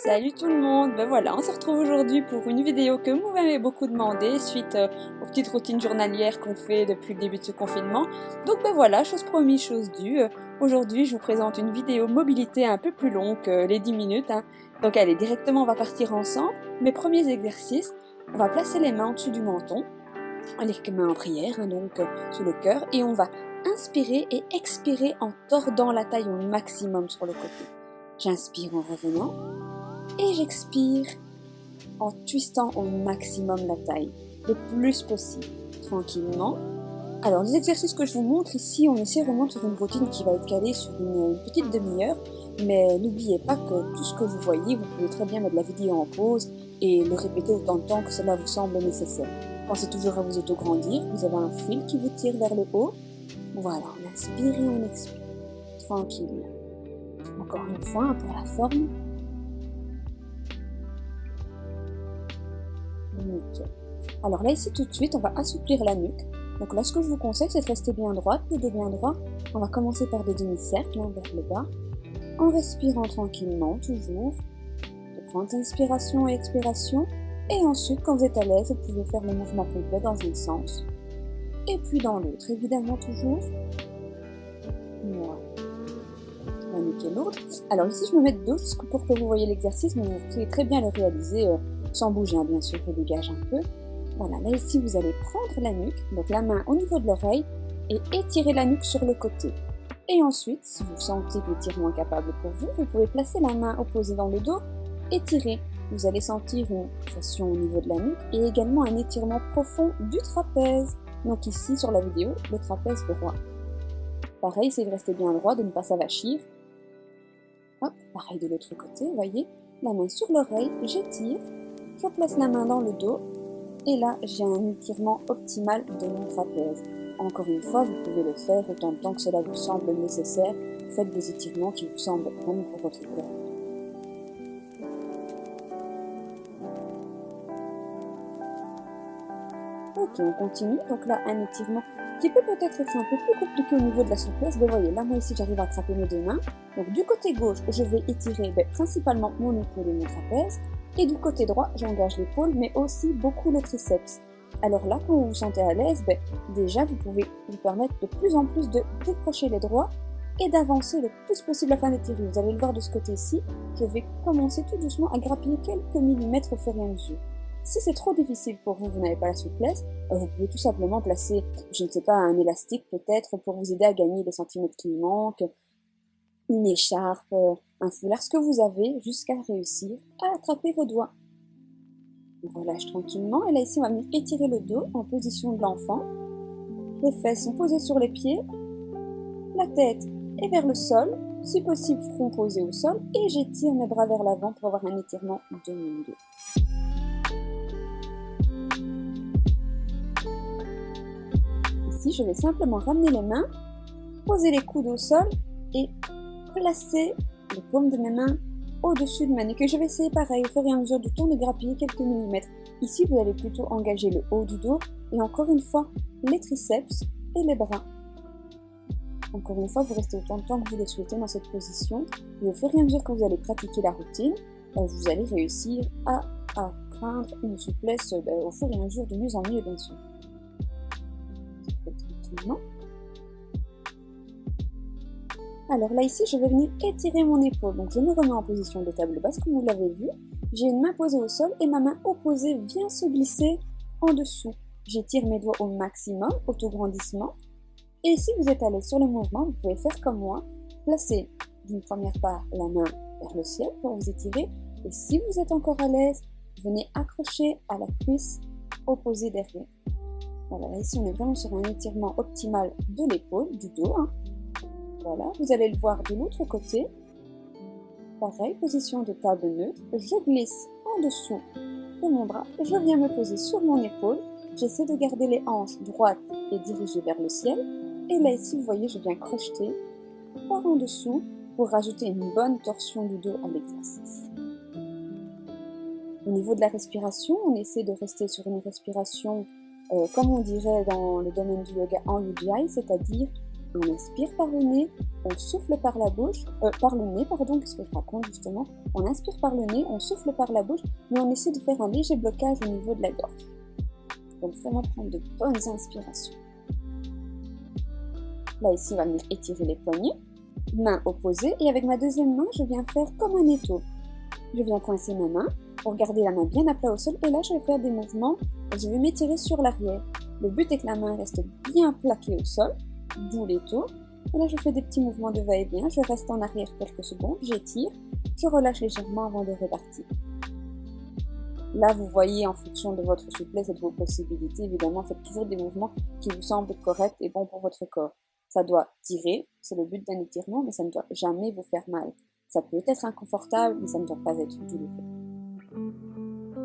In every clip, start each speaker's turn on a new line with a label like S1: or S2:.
S1: Salut tout le monde, ben voilà, on se retrouve aujourd'hui pour une vidéo que vous m'avez beaucoup demandé suite aux petites routines journalières qu'on fait depuis le début de ce confinement. Donc ben voilà, chose promise, chose due. Aujourd'hui, je vous présente une vidéo mobilité un peu plus longue que les 10 minutes. Donc allez, directement, on va partir ensemble. Mes premiers exercices, on va placer les mains en dessous du menton, les mains en prière, donc sous le cœur, et on va inspirer et expirer en tordant la taille au maximum sur le côté. J'inspire en revenant. Et j'expire en twistant au maximum la taille, le plus possible, tranquillement. Alors, les exercices que je vous montre ici, on essaie vraiment de faire une routine qui va être calée sur une petite demi-heure, mais n'oubliez pas que tout ce que vous voyez, vous pouvez très bien mettre la vidéo en pause et le répéter autant de temps que cela vous semble nécessaire. Pensez toujours à vous auto-grandir, vous avez un fil qui vous tire vers le haut. Voilà, on inspire et on expire, tranquille. Encore une fois, pour la forme. Nickel. Alors là, ici, tout de suite, on va assouplir la nuque. Donc là, ce que je vous conseille, c'est de rester bien droite, le dos bien droit. On va commencer par des demi-cercles vers le bas, en respirant tranquillement, toujours. De grandes inspirations et expirations. Et ensuite, quand vous êtes à l'aise, vous pouvez faire le mouvement complet dans un sens. Et puis dans l'autre, évidemment, toujours. Voilà. La nuque est lourde. Alors ici, je me mets de dos pour que vous voyez l'exercice, mais vous pouvez très bien le réaliser sans bouger, bien sûr, je dégage un peu. Voilà, là ici, vous allez prendre la nuque, donc la main au niveau de l'oreille, et étirer la nuque sur le côté. Et ensuite, si vous sentez que l'étirement est capable pour vous, vous pouvez placer la main opposée dans le dos, étirer. Vous allez sentir une pression au niveau de la nuque et également un étirement profond du trapèze. Donc ici, sur la vidéo, le trapèze droit. Pareil, essayez de rester bien droit, de ne pas s'avachir. Hop, pareil de l'autre côté, vous voyez, la main sur l'oreille, j'étire, je place la main dans le dos, et là, j'ai un étirement optimal de mon trapèze. Encore une fois, vous pouvez le faire autant de temps que cela vous semble nécessaire. Faites des étirements qui vous semblent bons pour votre corps. Ok, on continue. Donc là, un étirement qui peut peut-être être un peu plus compliqué au niveau de la souplesse. Mais voyez, là, moi ici, j'arrive à attraper mes deux mains. Donc du côté gauche, je vais étirer principalement mon épaule et mon trapèze. Et du côté droit, j'engage l'épaule, mais aussi beaucoup le triceps. Alors là, quand vous vous sentez à l'aise, déjà, vous pouvez vous permettre de plus en plus de décrocher les droits et d'avancer le plus possible afin d'étirer. Vous allez le voir de ce côté-ci, je vais commencer tout doucement à grappiller quelques millimètres au fur et à mesure. Si c'est trop difficile pour vous, vous n'avez pas la souplesse, vous pouvez tout simplement placer, je ne sais pas, un élastique peut-être pour vous aider à gagner les centimètres qui manquent, une écharpe, un foulard, ce que vous avez, jusqu'à réussir à attraper vos doigts. On relâche tranquillement, et là ici on va venir étirer le dos en position de l'enfant. Les fesses sont posées sur les pieds, la tête est vers le sol, si possible front posé au sol, et j'étire mes bras vers l'avant pour avoir un étirement de mon dos. Ici je vais simplement ramener les mains, poser les coudes au sol et placer les paumes de mes mains au-dessus de ma nuque. Et je vais essayer pareil au fur et à mesure du temps de grappiller quelques millimètres. Ici, vous allez plutôt engager le haut du dos et encore une fois les triceps et les bras. Encore une fois, vous restez autant de temps que vous le souhaitez dans cette position. Et au fur et à mesure que vous allez pratiquer la routine, vous allez réussir à atteindre une souplesse au fur et à mesure de mieux en mieux, bien sûr. Tranquillement. Alors là ici, je vais venir étirer mon épaule. Donc je me remets en position de table basse comme vous l'avez vu. J'ai une main posée au sol et ma main opposée vient se glisser en dessous. J'étire mes doigts au maximum, autograndissement. Et si vous êtes à l'aise sur le mouvement, vous pouvez faire comme moi. Placer d'une première part la main vers le ciel pour vous étirer. Et si vous êtes encore à l'aise, venez accrocher à la cuisse opposée derrière. Voilà, là ici on est vraiment sur un étirement optimal de l'épaule, du dos. Voilà, vous allez le voir de l'autre côté. Pareil, position de table neutre. Je glisse en dessous de mon bras. Je viens me poser sur mon épaule. J'essaie de garder les hanches droites et dirigées vers le ciel. Et là ici, vous voyez, je viens crocheter par en dessous pour rajouter une bonne torsion du dos à l'exercice. Au niveau de la respiration, on essaie de rester sur une respiration, comme on dirait dans le domaine du yoga, en Ujjayi, c'est-à-dire On inspire par le nez, on souffle par la bouche, par le nez, pardon, qu'est-ce que je raconte justement? On inspire par le nez, on souffle par la bouche, mais on essaie de faire un léger blocage au niveau de la gorge. Donc vraiment prendre de bonnes inspirations. Là ici, on va venir étirer les poignets, main opposée, et avec ma deuxième main, je viens faire comme un étau. Je viens coincer ma main pour garder la main bien à plat au sol, et là je vais faire des mouvements, et je vais m'étirer sur l'arrière. Le but est que la main reste bien plaquée au sol, d'où l'étau. Et là je fais des petits mouvements de va-et-vient, je reste en arrière quelques secondes, j'étire, je relâche légèrement avant de repartir. Là vous voyez en fonction de votre souplesse et de vos possibilités, évidemment faites toujours des mouvements qui vous semblent corrects et bons pour votre corps. Ça doit tirer, c'est le but d'un étirement, mais ça ne doit jamais vous faire mal. Ça peut être inconfortable, mais ça ne doit pas être douloureux.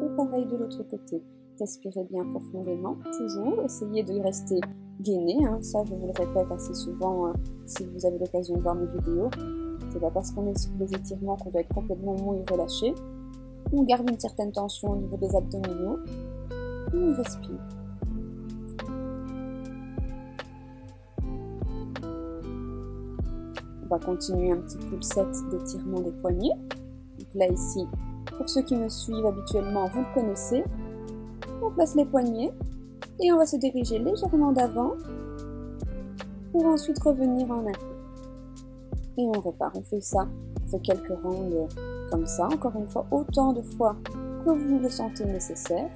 S1: Et pareil de l'autre côté. Respirez bien profondément, toujours. Essayez de rester gainé, hein. Ça je vous le répète assez souvent si vous avez l'occasion de voir mes vidéos. C'est pas parce qu'on est sur des étirements qu'on doit être complètement mou et relâché. On garde une certaine tension au niveau des abdominaux et on respire. On va continuer un petit peu le set d'étirement des poignets. Donc là ici, pour ceux qui me suivent habituellement, vous le connaissez. On place les poignets et on va se diriger légèrement d'avant pour ensuite revenir en arrière. Et on repart, on fait ça, on fait quelques rounds comme ça, encore une fois, autant de fois que vous le sentez nécessaire.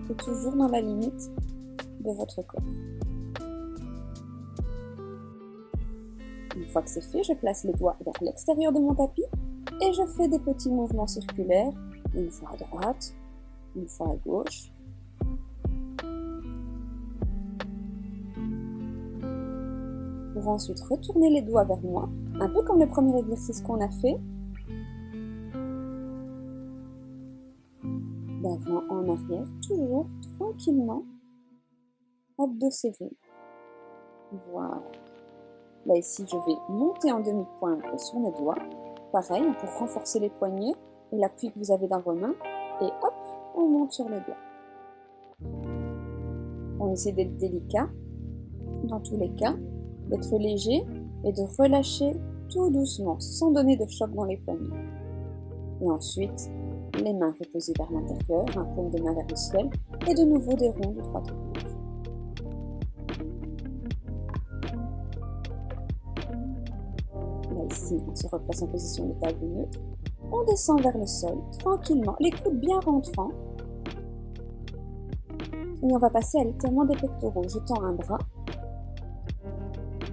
S1: Et toujours dans la limite de votre corps. Une fois que c'est fait, je place les doigts vers l'extérieur de mon tapis et je fais des petits mouvements circulaires, une fois à droite, une fois à gauche. Pour ensuite retourner les doigts vers moi, un peu comme le premier exercice qu'on a fait. D'avant en arrière, toujours tranquillement, abdos serrés. Voilà. Là ici, je vais monter en demi-pointe sur mes doigts. Pareil, pour renforcer les poignets et l'appui que vous avez dans vos mains. Et hop, on monte sur les doigts. On essaie d'être délicat, dans tous les cas, d'être léger et de relâcher tout doucement, sans donner de choc dans les poignets. Et ensuite, les mains reposées vers l'intérieur, un paume de main vers le ciel, et de nouveau des ronds de droite à gauche. Là ici, on se replace en position de table neutre. On descend vers le sol, tranquillement, les coudes bien rentrants. Et on va passer à l'étirement des pectoraux. Je tends un bras.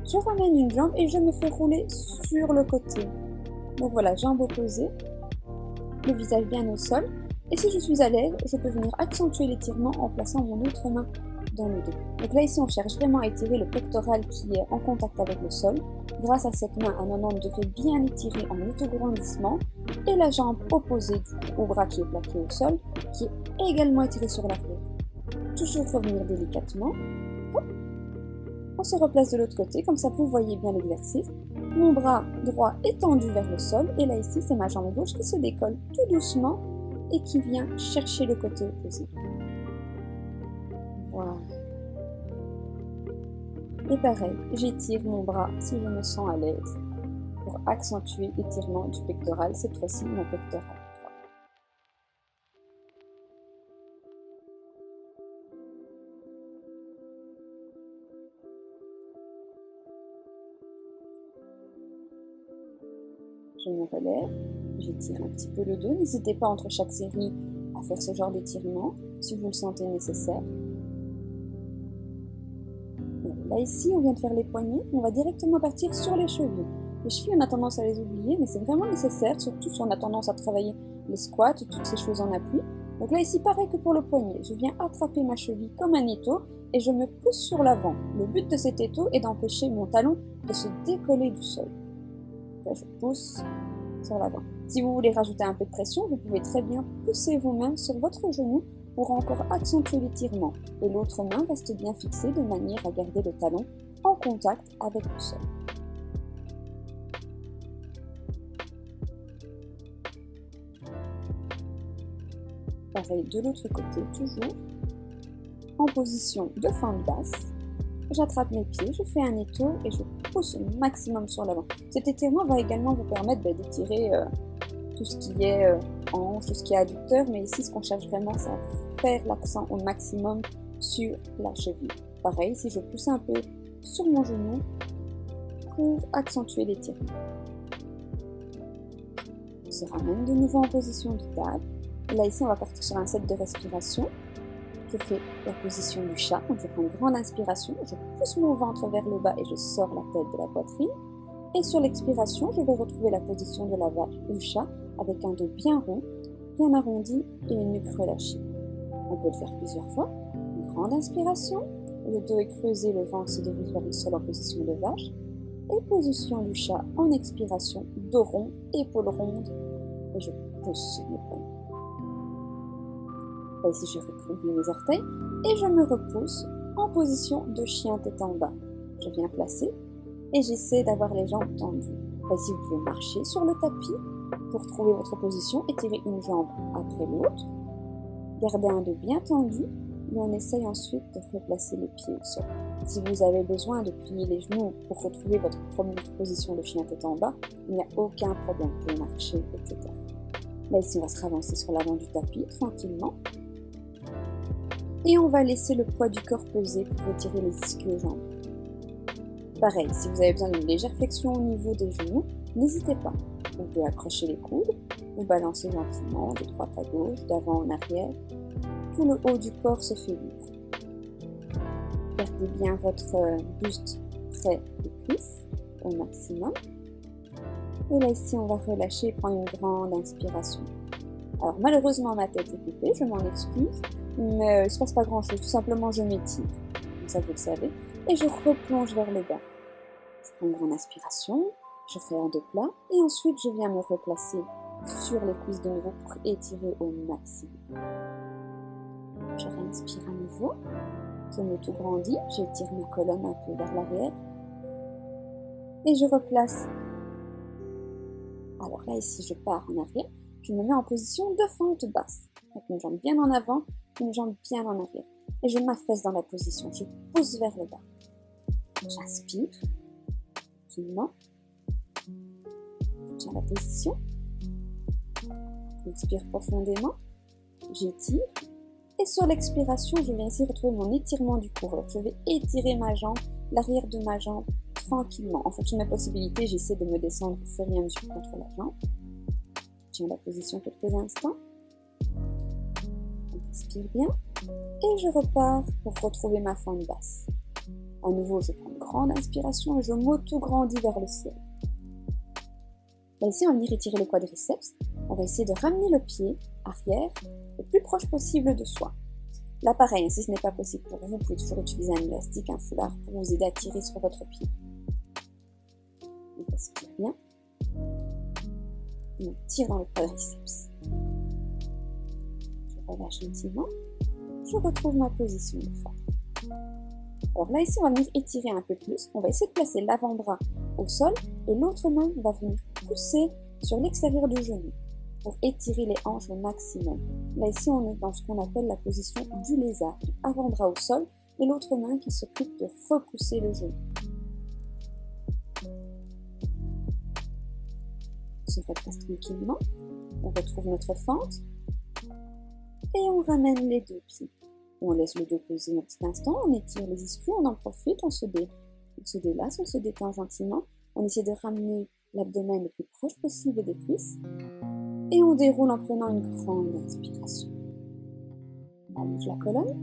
S1: Je ramène une jambe et je me fais rouler sur le côté. Donc voilà, jambe opposée, le visage bien au sol. Et si je suis à l'aise, je peux venir accentuer l'étirement en plaçant mon autre main dans le dos. Donc là ici, on cherche vraiment à étirer le pectoral qui est en contact avec le sol. Grâce à cette main à 90 degrés bien étirée en autograndissement. Et la jambe opposée du coup, au bras qui est plaqué au sol, qui est également étiré sur l'arrière. Toujours revenir délicatement. Hop. On se replace de l'autre côté, comme ça vous voyez bien l'exercice. Mon bras droit est tendu vers le sol, et là ici c'est ma jambe gauche qui se décolle tout doucement et qui vient chercher le côté opposé. Voilà. Et pareil, j'étire mon bras si je me sens à l'aise pour accentuer l'étirement du pectoral, cette fois-ci mon pectoral droit. Je me relève, j'étire un petit peu le dos. N'hésitez pas entre chaque série à faire ce genre d'étirement si vous le sentez nécessaire. Là ici, on vient de faire les poignets, on va directement partir sur les chevilles. Les chevilles, on a tendance à les oublier, mais c'est vraiment nécessaire, surtout si on a tendance à travailler les squats, toutes ces choses en appui. Donc là ici, pareil que pour le poignet, je viens attraper ma cheville comme un étau et je me pousse sur l'avant. Le but de cet étau est d'empêcher mon talon de se décoller du sol. Là, je pousse sur l'avant. Si vous voulez rajouter un peu de pression, vous pouvez très bien pousser vos mains sur votre genou pour encore accentuer l'étirement. Et l'autre main reste bien fixée de manière à garder le talon en contact avec le sol. Pareil de l'autre côté, toujours. en position de fente basse. J'attrape mes pieds, je fais un étau et je pousse au maximum sur l'avant. Cet étirement va également vous permettre d'étirer tout ce qui est hanche, tout ce qui est adducteur, mais ici ce qu'on cherche vraiment c'est à faire l'accent au maximum sur la cheville. Pareil, si je pousse un peu sur mon genou pour accentuer l'étirement. On se ramène de nouveau en position de table. Et là ici on va partir sur un set de respiration. Je fais la position du chat, donc je prends une grande inspiration, je pousse mon ventre vers le bas et je sors la tête de la poitrine. Et sur l'expiration, je vais retrouver la position de la vache ou chat avec un dos bien rond, bien arrondi et une nuque relâchée. On peut le faire plusieurs fois. Une grande inspiration, le dos est creusé, le ventre se dirige vers le sol en position de vache. Et position du chat en expiration, dos rond, épaules rondes et je pousse sur mes poignets. Là, ici, je recroupis mes orteils et je me repousse en position de chien tête en bas. Je viens placer et j'essaie d'avoir les jambes tendues. Là, ici, vous pouvez marcher sur le tapis pour trouver votre position, étirer une jambe après l'autre, garder un dos bien tendu et on essaye ensuite de replacer les pieds au sol. Si vous avez besoin de plier les genoux pour retrouver votre première position de chien tête en bas, il n'y a aucun problème, vous pouvez marcher, etc. Là, ici, on va se ravancer sur l'avant du tapis tranquillement. Et on va laisser le poids du corps peser pour étirer les ischio-jambes. Pareil, si vous avez besoin d'une légère flexion au niveau des genoux, n'hésitez pas. Vous pouvez accrocher les coudes, vous balancer gentiment de droite à gauche, d'avant en arrière. Tout le haut du corps se fait libre. Gardez bien votre buste près des cuisses au maximum. Et là ici, on va relâcher et prendre une grande inspiration. Alors malheureusement, ma tête est coupée, je m'en excuse. Mais il ne se passe pas grand chose, tout simplement je m'étire, comme ça vous le savez, et je replonge vers le bas. Je prends une grande inspiration, je fais un dos plat, et ensuite je viens me replacer sur les cuisses de nouveau pour étirer au maximum. Je réinspire à nouveau, je me tout grandis, j'étire ma colonne un peu vers l'arrière, et je replace. Alors là ici je pars en arrière, je me mets en position de fente basse, avec une jambe bien en avant, une jambe bien en arrière. Et je m'affaisse dans la position. Je pousse vers le bas. J'inspire. Tranquillement. Je tiens la position. J'inspire profondément. J'étire. Et sur l'expiration, je viens ici retrouver mon étirement du coureur. Je vais étirer ma jambe, l'arrière de ma jambe, tranquillement. En fonction de mes possibilités, j'essaie de me descendre au fur et à mesure contre la jambe. Je tiens la position quelques instants. Inspire bien et je repars pour retrouver ma fente basse. À nouveau, je prends une grande inspiration et je m'auto-grandis vers le ciel. Là, ici, on va venir étirer les quadriceps. On va essayer de ramener le pied arrière le plus proche possible de soi. Là, pareil, si ce n'est pas possible pour vous, vous pouvez toujours utiliser un élastique, un foulard pour vous aider à tirer sur votre pied. On respire bien. Et on tire dans le quadriceps. Relâche gentiment, je retrouve ma position de fente. Alors là ici on va venir étirer un peu plus, on va essayer de placer l'avant-bras au sol et l'autre main va venir pousser sur l'extérieur du genou pour étirer les hanches au maximum. Là ici on est dans ce qu'on appelle la position du lézard, avant-bras au sol et l'autre main qui s'occupe de repousser le genou. On se replace tranquillement, on retrouve notre fente. Et on ramène les deux pieds. On laisse le dos poser un petit instant, on étire les ischios, on en profite, on se délasse, on se détend gentiment. On essaie de ramener l'abdomen le plus proche possible des cuisses. Et on déroule en prenant une grande inspiration. On allonge la colonne.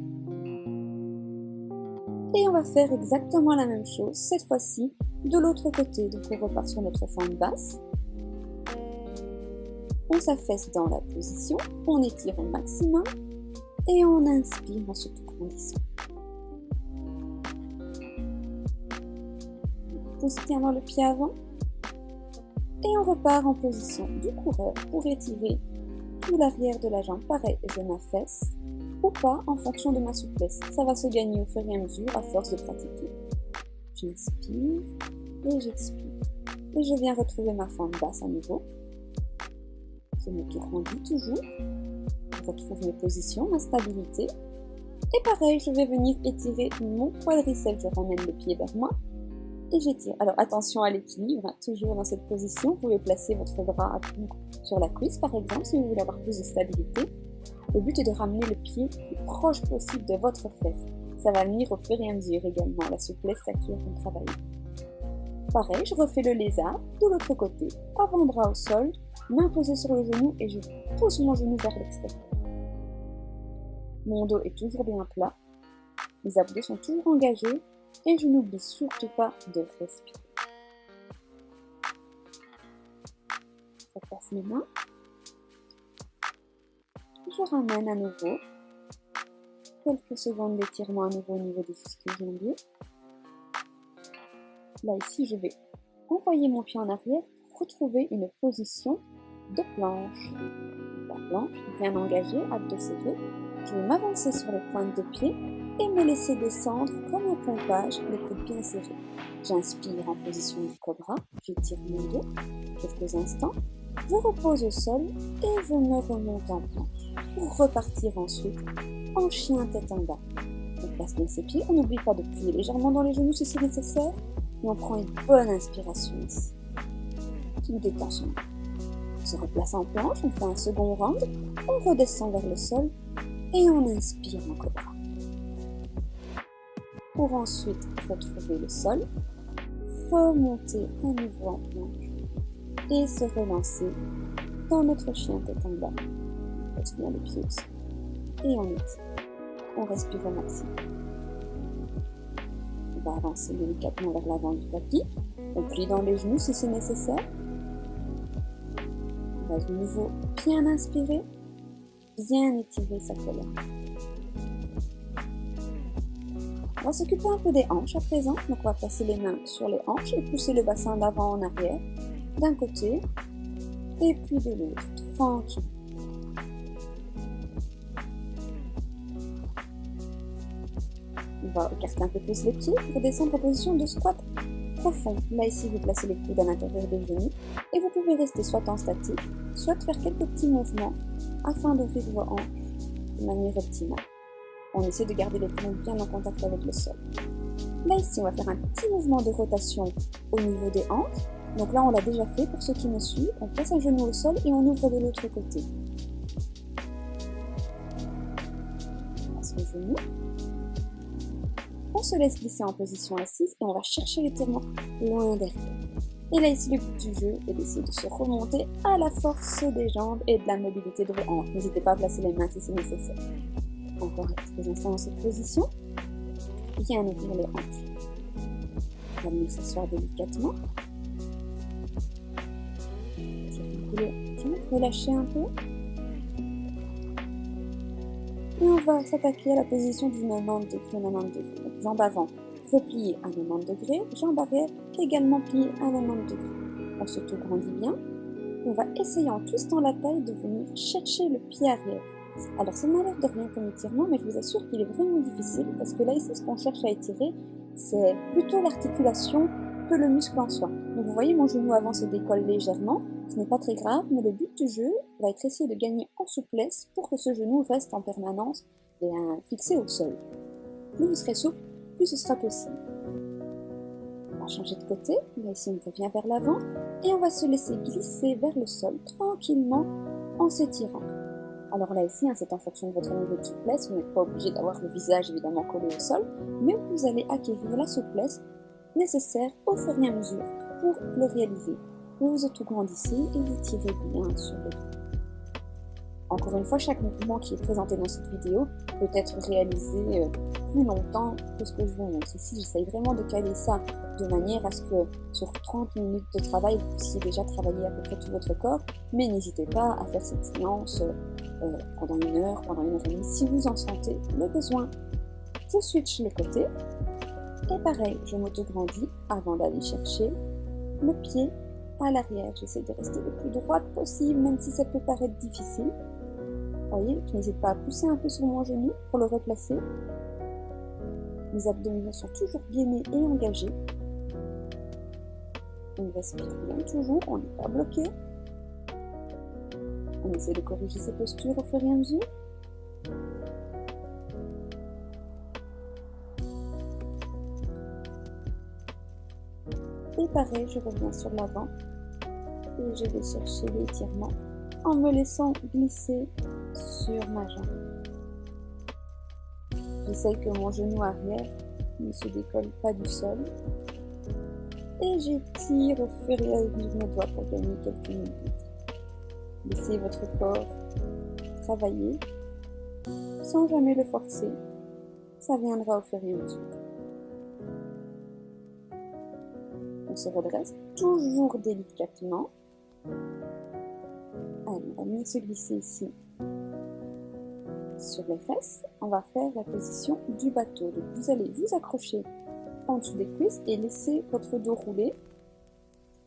S1: Et on va faire exactement la même chose, cette fois-ci, de l'autre côté. Donc on repart sur notre fente basse. On s'affaisse dans la position, on étire au maximum et on inspire en se grandissant. On pousse bien dans le pied avant et on repart en position du coureur pour étirer tout l'arrière de la jambe. Pareil, je m'affaisse ou pas en fonction de ma souplesse. Ça va se gagner au fur et à mesure à force de pratiquer. J'inspire et j'expire. Et je viens retrouver ma fente basse à nouveau. Je me grandis toujours, je retrouve mes positions, ma stabilité, Et pareil, je vais venir étirer mon quadriceps, je ramène le pied vers moi et j'étire. Alors attention à l'équilibre, hein, toujours dans cette position, vous pouvez placer votre bras à bout sur la cuisse par exemple si vous voulez avoir plus de stabilité. Le but est de ramener le pied le plus proche possible de votre fesse. Ça va venir au fur et à mesure également, la souplesse s'acquiert en travaillant. Pareil, je refais le lézard de l'autre côté, avant-bras au sol, main posée sur le genou et je pousse mon genou vers l'extérieur. Mon dos est toujours bien plat, les abdos sont toujours engagés et je n'oublie surtout pas de respirer. Je passe mes mains. Je ramène à nouveau. Quelques secondes d'étirement à nouveau au niveau des ischio-jambiers. Là, ici, je vais envoyer mon pied en arrière pour retrouver une position de planche. La planche bien engagée, abdos serrés. Je vais m'avancer sur les pointes de pied et me laisser descendre comme un pompage, les coudes bien serrés. J'inspire en position du cobra, j'étire mon dos quelques instants, je repose au sol et je me remonte en planche pour repartir ensuite en chien tête en bas. On place bien ses pieds, on n'oublie pas de plier légèrement dans les genoux si c'est nécessaire et on prend une bonne inspiration ici qui nous détend son bras. On se replace en planche, on fait un second round, on redescend vers le sol et on inspire en cobra. Pour ensuite retrouver le sol, remonter à nouveau en planche et se relancer dans notre chien tête en bas. On pose bien les pieds au sol et on étire. On respire au maximum. On va avancer délicatement vers l'avant du tapis. On plie dans les genoux si c'est nécessaire. On va de nouveau bien inspirer, bien étirer sa colonne. On va s'occuper un peu des hanches à présent. Donc on va placer les mains sur les hanches et pousser le bassin d'avant en arrière, d'un côté et puis de l'autre, tranquille. On va écarter un peu plus les pieds pour descendre en position de squat profond. Là ici, vous placez les coudes à l'intérieur des genoux et vous pouvez rester soit en statique, soit faire quelques petits mouvements afin d'ouvrir vos hanches de manière optimale. On essaie de garder les talons bien en contact avec le sol. Là ici, on va faire un petit mouvement de rotation au niveau des hanches. Donc là, on l'a déjà fait pour ceux qui me suivent. On place un genou au sol et on ouvre de l'autre côté. On passe le genou. On se laisse glisser en position assise et on va chercher l'étirement loin derrière. Et là ici, le but du jeu est d'essayer de se remonter à la force des jambes et de la mobilité de vos hanches. N'hésitez pas à placer les mains si c'est nécessaire. Encore quelques instants dans cette position. Bien ouvrir les hanches. On va venir s'asseoir délicatement. Relâcher un peu. Et on va s'attaquer à la position du 90 degrés, 90 degrés. Donc, jambes avant repliées à 90 degrés, jambes arrière également pliées à 90 degrés. On se tout grandit bien. On va essayer en twistant la taille de venir chercher le pied arrière. Alors ça m'a l'air de rien comme étirement, mais je vous assure qu'il est vraiment difficile parce que là ici ce qu'on cherche à étirer, c'est plutôt l'articulation que le muscle en soi. Donc vous voyez mon genou avant se décolle légèrement, ce n'est pas très grave, mais le but du jeu va être essayer de gagner en souplesse pour que ce genou reste en permanence fixé au sol. Plus vous serez souple, plus ce sera possible. On va changer de côté, là ici on revient vers l'avant et on va se laisser glisser vers le sol tranquillement en s'étirant. Alors là ici, c'est en fonction de votre niveau de souplesse, vous n'êtes pas obligé d'avoir le visage évidemment collé au sol, mais vous allez acquérir la souplesse nécessaire au fur et à mesure pour le réaliser. Vous vous autograndissez et vous tirez bien sur le dos. Encore une fois, chaque mouvement qui est présenté dans cette vidéo peut être réalisé plus longtemps que ce que je vous montre. Ici, j'essaye vraiment de caler ça de manière à ce que sur 30 minutes de travail, vous puissiez déjà travailler à peu près tout votre corps, mais n'hésitez pas à faire cette séance pendant 1 heure, pendant 1 heure et demie, si vous en sentez le besoin. Je switch les côtés, et pareil, je m'auto-grandis avant d'aller chercher le pied à l'arrière. J'essaie de rester le plus droite possible, même si ça peut paraître difficile. Vous voyez, je n'hésite pas à pousser un peu sur mon genou pour le replacer. Les abdominaux sont toujours gainés et engagés. On respire bien toujours, on n'est pas bloqué. On essaie de corriger ses postures au fur et à mesure. Et pareil, je reviens sur l'avant et je vais chercher l'étirement en me laissant glisser sur ma jambe. J'essaye que mon genou arrière ne se décolle pas du sol et j'étire au fur et à mesure mes doigts pour gagner quelques minutes. Laissez votre corps travailler sans jamais le forcer, ça viendra au fur et à mesure. On se redresse toujours délicatement. Allez, on va venir se glisser ici sur les fesses. On va faire la position du bateau. Donc vous allez vous accrocher en dessous des cuisses et laisser votre dos rouler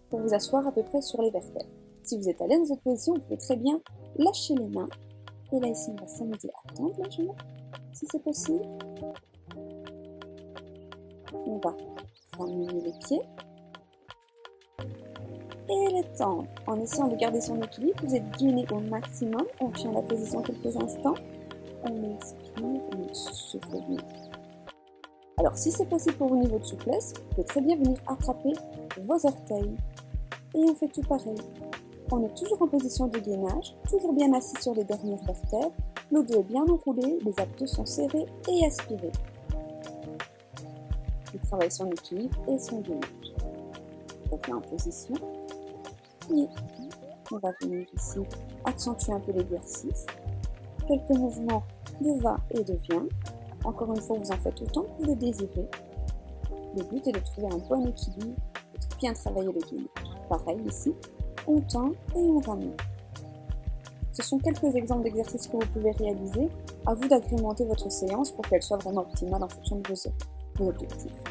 S1: pour vous asseoir à peu près sur les vertèbres. Si vous êtes à l'aise dans cette position, vous pouvez très bien lâcher les mains. Et là ici, on va s'amuser à tendre les genoux, si c'est possible. On va ramener les pieds et les tendre en essayant de garder son équilibre. Vous êtes gainé au maximum. On tient la position quelques instants. On inspire et on souffle bien. Alors, si c'est possible pour vous au niveau de souplesse, vous pouvez très bien venir attraper vos orteils. Et on fait tout pareil. On est toujours en position de gainage, toujours bien assis sur les dernières vertèbres. Le dos est bien enroulé, les abdos sont serrés et aspirés. On travaille son équilibre et son gainage. On fait en position. Et on va venir ici accentuer un peu l'exercice. Quelques mouvements de va et de vient. Encore une fois, vous en faites autant que vous le désirez. Le but est de trouver un bon équilibre et de bien travailler le gainage. Pareil ici, on tend et on ramène. Ce sont quelques exemples d'exercices que vous pouvez réaliser. À vous d'agrémenter votre séance pour qu'elle soit vraiment optimale en fonction de vos objectifs.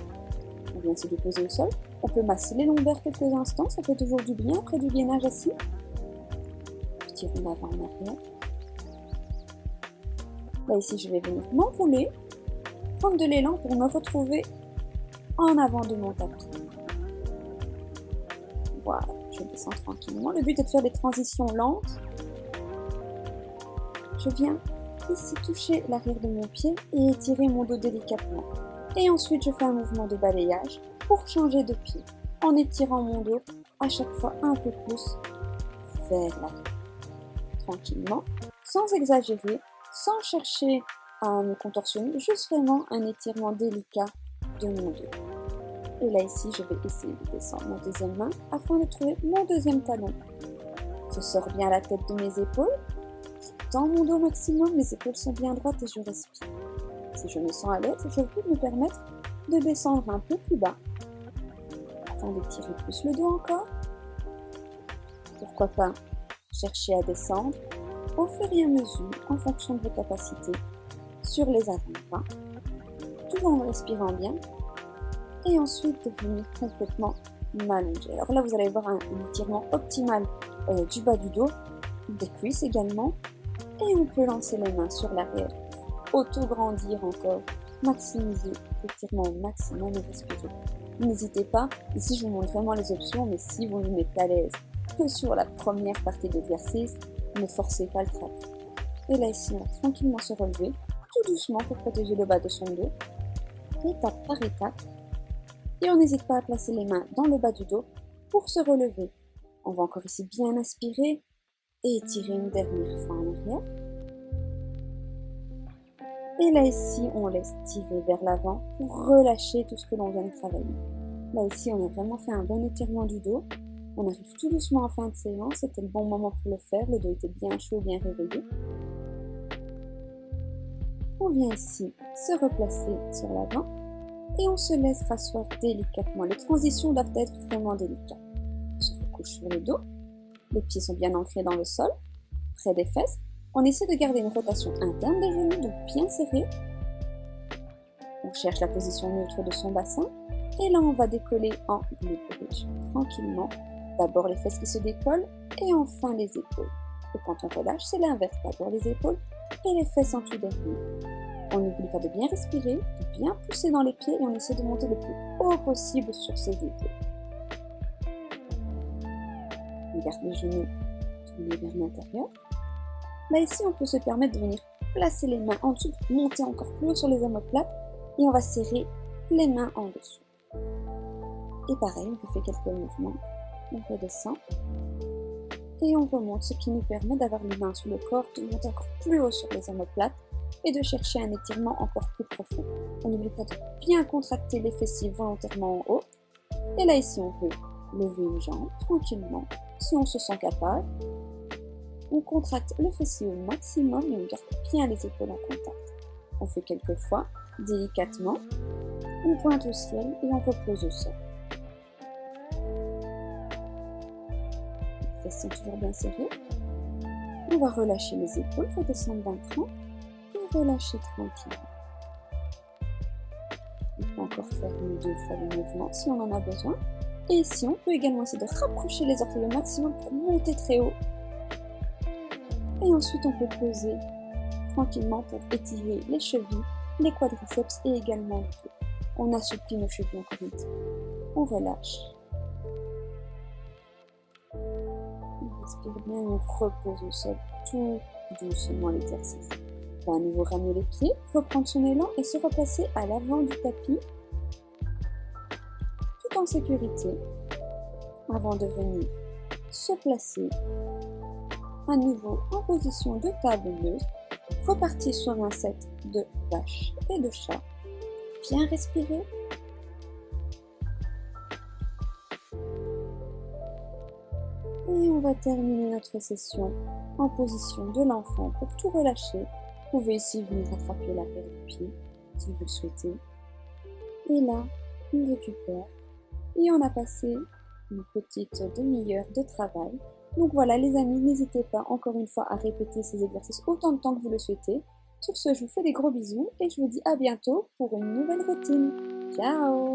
S1: On vient se déposer au sol. On peut masser les lombaires quelques instants, ça fait toujours du bien après du gainage assis. Tirez en avant, en arrière. Là ici, je vais venir m'enrouler, prendre de l'élan pour me retrouver en avant de mon tapis. Voilà, je descends tranquillement. Le but est de faire des transitions lentes. Je viens ici toucher l'arrière de mon pied et étirer mon dos délicatement. Et ensuite, je fais un mouvement de balayage pour changer de pied, en étirant mon dos à chaque fois un peu plus vers l'arrière. Tranquillement, sans exagérer, sans chercher à me contorsionner, juste vraiment un étirement délicat de mon dos. Et là ici, je vais essayer de descendre ma deuxième main afin de trouver mon deuxième talon. Je sors bien la tête de mes épaules, je tends mon dos au maximum, mes épaules sont bien droites et je respire. Si je me sens à l'aise, je peux me permettre de descendre un peu plus bas afin d'étirer plus le dos encore. Pourquoi pas chercher à descendre au fur et à mesure, en fonction de vos capacités, sur les avant-bras, tout en respirant bien, et ensuite de venir complètement m'allonger. Alors là, vous allez voir un étirement optimal du bas du dos, des cuisses également, et on peut lancer les mains sur l'arrière, auto-grandir encore, maximiser l'étirement au maximum et respirer. N'hésitez pas, ici je vous montre vraiment les options, mais si vous ne n'êtes à l'aise que sur la première partie de l'exercice, ne forcez pas le travail. Et là ici, on va tranquillement se relever, tout doucement pour protéger le bas de son dos, étape par étape. Et on n'hésite pas à placer les mains dans le bas du dos pour se relever. On va encore ici bien aspirer et étirer une dernière fois en arrière. Et là ici, on laisse tirer vers l'avant pour relâcher tout ce que l'on vient de travailler. Là ici, on a vraiment fait un bon étirement du dos. On arrive tout doucement en fin de séance, c'était le bon moment pour le faire, le dos était bien chaud, bien réveillé. On vient ici se replacer sur l'avant et on se laisse rasseoir délicatement. Les transitions doivent être vraiment délicates. On se recouche sur le dos, les pieds sont bien ancrés dans le sol, près des fesses. On essaie de garder une rotation interne des genoux, donc bien serrés. On cherche la position neutre de son bassin et là on va décoller en glute bridge, tranquillement. D'abord les fesses qui se décollent et enfin les épaules. Et quand on relâche, c'est l'inverse. D'abord les épaules et les fesses en tout dernier. On n'oublie pas de bien respirer, de bien pousser dans les pieds et on essaie de monter le plus haut possible sur ses épaules. On garde les genoux tournés vers l'intérieur. Là ici, on peut se permettre de venir placer les mains en dessous, monter encore plus haut sur les omoplates et on va serrer les mains en dessous. Et pareil, on refait quelques mouvements. On redescend. Et on remonte, ce qui nous permet d'avoir les mains sous le corps, de monter encore plus haut sur les omoplates et de chercher un étirement encore plus profond. On n'oublie pas de bien contracter les fessiers volontairement en haut. Et là, ici, on peut lever une jambe tranquillement, si on se sent capable. On contracte le fessier au maximum et on garde bien les épaules en contact. On fait quelques fois, délicatement. On pointe au ciel et on repose au sol. Les fesses sont toujours bien serrées. On va relâcher les épaules, redescendre d'un cran et relâcher tranquillement. On peut encore faire une ou deux fois le mouvement si on en a besoin. Et ici, on peut également essayer de rapprocher les orteils au maximum pour monter très haut. Et ensuite, on peut poser tranquillement pour étirer les chevilles, les quadriceps et également le dos. On assouplit nos chevilles encore un petit peu. On relâche. On respire bien et on repose au sol tout doucement l'exercice. On va à nouveau ramener les pieds, reprendre son élan et se replacer à l'avant du tapis, tout en sécurité, avant de venir se placer à nouveau en position de table neutre, repartir sur un set de vache et de chat. Bien respirer. Et on va terminer notre session en position de l'enfant pour tout relâcher. Vous pouvez ici venir attraper l'arrière du pied si vous le souhaitez. Et là, on récupère. Et on a passé une petite demi-heure de travail. Donc voilà les amis, n'hésitez pas encore une fois à répéter ces exercices autant de temps que vous le souhaitez. Sur ce, je vous fais des gros bisous et je vous dis à bientôt pour une nouvelle routine. Ciao!